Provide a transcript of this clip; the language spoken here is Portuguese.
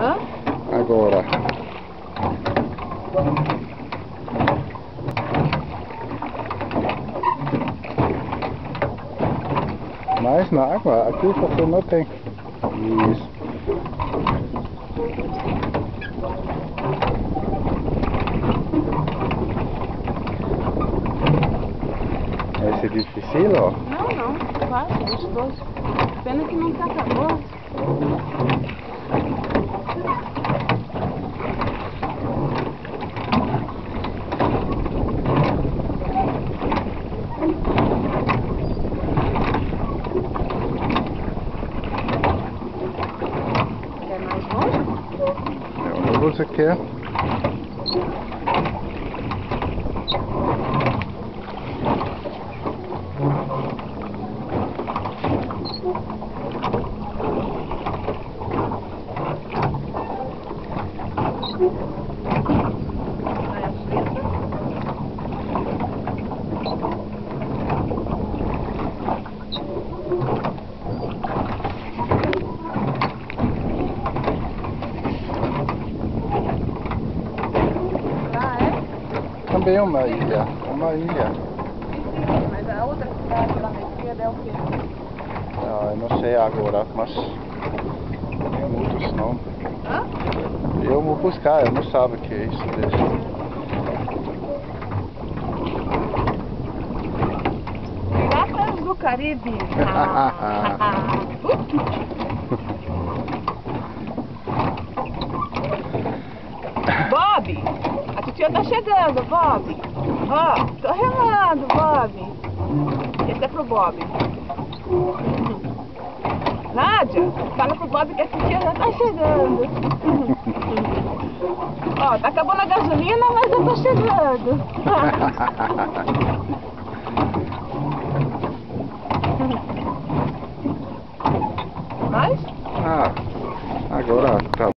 Hã? Agora. Mais na água? Aqui você não tem. Isso. Vai ser difícil, ó? Não, fácil, gostoso. Pena que não tá acabando. Quer mais longe? Onde você quer? Também é uma ilha. Uma ilha. Mas a outra cidade lá na esquerda é o quê? Ah, eu não sei agora, mas tem muitos nomes. Hã? Eu vou buscar, eu não sabe o que é isso desse. Piratas do Caribe. Bob, a titia tá chegando, Bob. Ó, tô remando, Bob. Esse é pro Bob. Nádia, fala pro Bob que a titia já tá chegando. Ó, tá acabando a gasolina, mas eu tô chegando. Mais? Ah, agora tá.